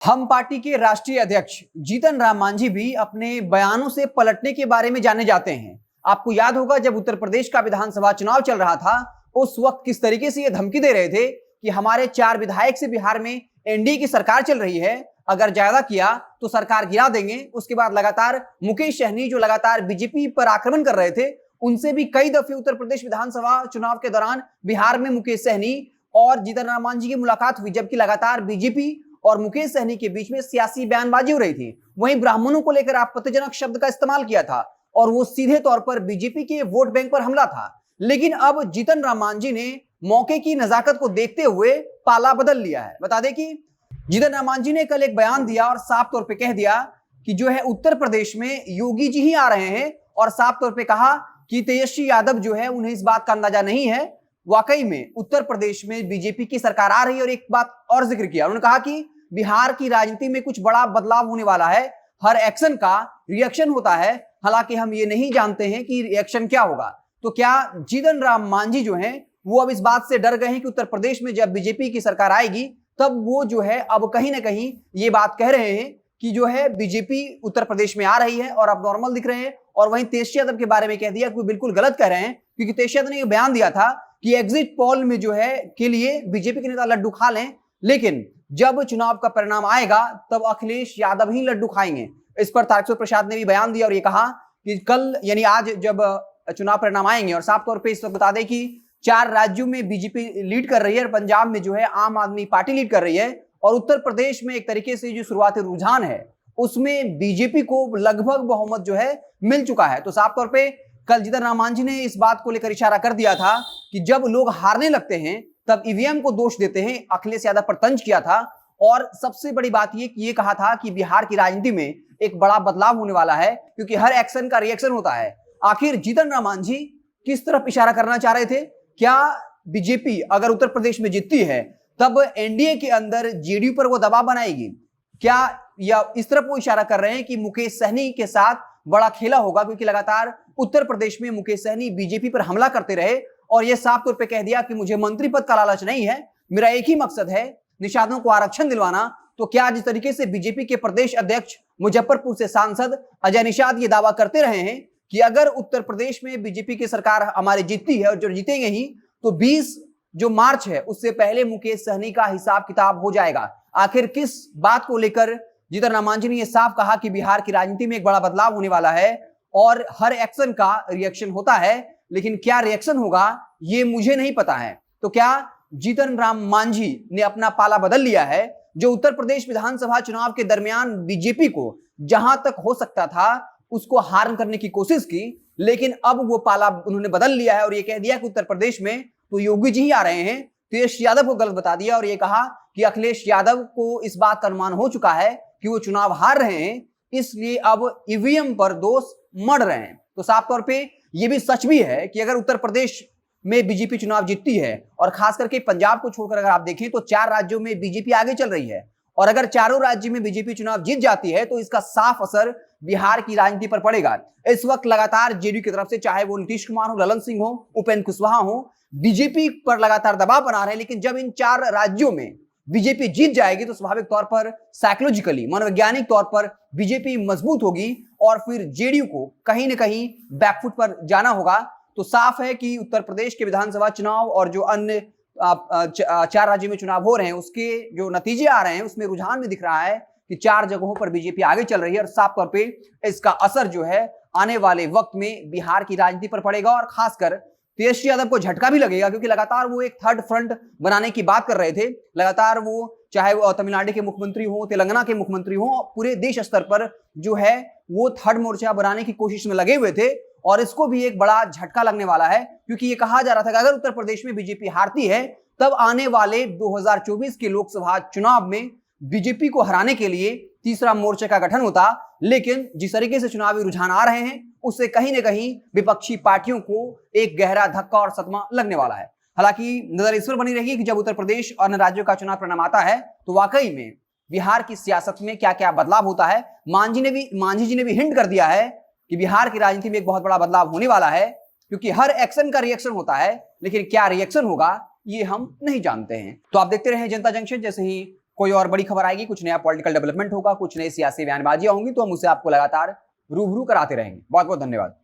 हम पार्टी के राष्ट्रीय अध्यक्ष जीतन राम मांझी भी अपने बयानों से पलटने के बारे में जाने जाते हैं। आपको याद होगा जब उत्तर प्रदेश का विधानसभा चुनाव चल रहा था, उस वक्त किस तरीके से ये धमकी दे रहे थे कि हमारे 4 विधायक से बिहार में एनडीए की सरकार चल रही है, अगर ज्यादा किया तो सरकार गिरा देंगे। उसके बाद लगातार मुकेश सहनी जो लगातार बीजेपी पर आक्रमण कर रहे थे, उनसे भी कई दफे उत्तर प्रदेश विधानसभा चुनाव के दौरान बिहार में मुकेश सहनी और जीतन राम मांझी की मुलाकात हुई, जबकि लगातार बीजेपी और मुकेश सहनी के बीच में सियासी बयानबाजी हो रही थी। वहीं ब्राह्मणों को लेकर आपत्तिजनक शब्द का इस्तेमाल किया था और वो सीधे तौर पर बीजेपी के वोट बैंक पर हमला था। लेकिन अब जीतन राम मांझी ने मौके की नजाकत को देखते हुए पाला बदल लिया है। बता दें कि जीतन राम मांझी ने कल एक बयान दिया और साफ तौर पर कह दिया कि जो है उत्तर प्रदेश में योगी जी ही आ रहे हैं, और साफ तौर पर कहा कि तेजस्वी यादव जो है उन्हें इस बात का अंदाजा नहीं है। वाकई में उत्तर प्रदेश में बीजेपी की सरकार आ रही है। और एक बात और जिक्र किया, उन्होंने कहा कि बिहार की राजनीति में कुछ बड़ा बदलाव होने वाला है, हर एक्शन का रिएक्शन होता है, हालांकि हम ये नहीं जानते हैं कि रिएक्शन क्या होगा। तो क्या जीतन राम मांझी जो हैं वो अब इस बात से डर गए हैं कि उत्तर प्रदेश में जब बीजेपी की सरकार आएगी तब वो जो है अब कहीं ना कहीं ये बात कह रहे हैं कि जो है बीजेपी उत्तर प्रदेश में आ रही है और अब नॉर्मल दिख रहे हैं। और वहीं तेजस्वी यादव के बारे में कह दिया कि बिल्कुल गलत कह रहे हैं, क्योंकि तेजस्वी यादव ने यह बयान दिया था कि एग्जिट पोल में जो है के लिए बीजेपी के नेता लड्डू खा लें, लेकिन जब चुनाव का परिणाम आएगा तब अखिलेश यादव ही लड्डू खाएंगे। इस पर तारकिशोर प्रसाद ने भी बयान दिया और ये कहा कि कल यानी आज जब चुनाव परिणाम आएंगे, और साफ तौर पे इस वक्त बता दें कि 4 राज्यों में बीजेपी लीड कर रही है और पंजाब में जो है आम आदमी पार्टी लीड कर रही है, और उत्तर प्रदेश में एक तरीके से जो शुरुआती रुझान है उसमें बीजेपी को लगभग बहुमत जो है मिल चुका है। तो साफ तौर पे कल जीतन राम मांझी ने इस बात को लेकर इशारा कर दिया था कि जब लोग हारने लगते हैं तब ईवीएम को दोष देते हैं। अखिलेश यादव पर तंज किया था और सबसे बड़ी बात ये कहा था कि बिहार की राजनीति में एक बड़ा बदलाव होने वाला है, क्योंकि हर एक्शन का रिएक्शन होता है। आखिर जीतन राम मांझी किस तरफ इशारा करना चाह रहे थे? क्या बीजेपी अगर उत्तर प्रदेश में जीतती है तब एनडीए के अंदर जेडीयू पर वो दबाव बनाएगी क्या, या इस तरफ वो इशारा कर रहे हैं कि मुकेश सहनी के साथ बड़ा खेला होगा, क्योंकि लगातार उत्तर प्रदेश में मुकेश सहनी बीजेपी पर हमला करते रहे और यह साफ तौर पे कह दिया कि मुझे मंत्री पद का लालच नहीं है, मेरा एक ही मकसद है निषादों को आरक्षण दिलवाना। तो क्या जिस तरीके से बीजेपी के प्रदेश अध्यक्ष मुजफ्फरपुर से सांसद अजय निषाद ये दावा करते रहे हैं कि अगर उत्तर प्रदेश में बीजेपी की सरकार हमारी जीतती है और जो जीतेंगे ही, तो 20 जो मार्च है उससे पहले मुकेश सहनी का हिसाब किताब हो जाएगा। आखिर किस बात को लेकर जीतन राम मांझी ने यह साफ कहा कि बिहार की राजनीति में एक बड़ा बदलाव होने वाला है और हर एक्शन का रिएक्शन होता है, लेकिन क्या रिएक्शन होगा ये मुझे नहीं पता है। तो क्या जीतन राम मांझी ने अपना पाला बदल लिया है? जो उत्तर प्रदेश विधानसभा चुनाव के दरमियान बीजेपी को जहां तक हो सकता था उसको हार्म करने की कोशिश की, लेकिन अब वो पाला उन्होंने बदल लिया है और ये कह दिया कि उत्तर प्रदेश में तो योगी जी ही आ रहे हैं। तेजस्वी यादव को गलत बता दिया और ये कहा कि अखिलेश यादव को इस बात का अनुमान हो चुका है कि वो चुनाव हार रहे हैं, इसलिए अब ईवीएम पर दोष मढ़ रहे हैं। तो साफ तौर पे ये भी सच भी है कि अगर उत्तर प्रदेश में बीजेपी चुनाव जीतती है और खास करके पंजाब को छोड़कर अगर आप देखें तो 4 राज्यों में बीजेपी आगे चल रही है, और अगर चारों राज्य में बीजेपी चुनाव जीत जाती है तो इसका साफ असर बिहार की राजनीति पर पड़ेगा। इस वक्त लगातार जेडीयू की तरफ से, चाहे वो नीतीश कुमार हो, ललन सिंह हो, उपेंद्र कुशवाहा हो, बीजेपी पर लगातार दबाव बना रहे हैं। लेकिन जब इन 4 राज्यों में बीजेपी जीत जाएगी तो स्वाभाविक तौर पर साइकोलॉजिकली, मनोवैज्ञानिक तौर पर बीजेपी मजबूत होगी और फिर जेडीयू को कहीं ना कहीं बैकफुट पर जाना होगा। तो साफ है कि उत्तर प्रदेश के विधानसभा चुनाव और जो अन्य 4 राज्यों में चुनाव हो रहे हैं उसके जो नतीजे आ रहे हैं उसमें रुझान में दिख रहा है कि 4 जगहों पर बीजेपी आगे चल रही है और साफ तौर पे इसका असर जो है आने वाले वक्त में बिहार की राजनीति पर पड़ेगा। और खासकर तेजस्वी यादव को झटका भी लगेगा, क्योंकि लगातार वो एक थर्ड फ्रंट बनाने की बात कर रहे थे। लगातार वो चाहे वो तमिलनाडु के मुख्यमंत्री हो, तेलंगाना के मुख्यमंत्री हो, पूरे देश स्तर पर जो है वो थर्ड मोर्चा बनाने की कोशिश में लगे हुए थे और इसको भी एक बड़ा झटका लगने वाला है, क्योंकि ये कहा जा रहा था कि अगर उत्तर प्रदेश में बीजेपी हारती है तब आने वाले 2024 के लोकसभा चुनाव में बीजेपी को हराने के लिए तीसरा मोर्चे का गठन होता। लेकिन जिस तरीके से चुनावी रुझान आ रहे हैं उससे कहीं ना कहीं विपक्षी पार्टियों को एक गहरा धक्का और सदमा लगने वाला है। हालांकि नजर इस पर बनी रहेगी कि जब उत्तर प्रदेश और अन्य राज्यों का चुनाव परिणाम आता है तो वाकई में बिहार की सियासत में क्या क्या बदलाव होता है। मांझी जी ने भी हिंट कर दिया है कि बिहार की राजनीति में एक बहुत बड़ा बदलाव होने वाला है, क्योंकि हर एक्शन का रिएक्शन होता है, लेकिन क्या रिएक्शन होगा ये हम नहीं जानते हैं। तो आप देखते रहे जनता जंक्शन, जैसे ही कोई और बड़ी खबर आएगी, कुछ नया पॉलिटिकल डेवलपमेंट होगा, कुछ नई सियासी बयानबाजियां होंगी तो हम उसे आपको लगातार रूबरू कराते रहेंगे। बहुत बहुत धन्यवाद।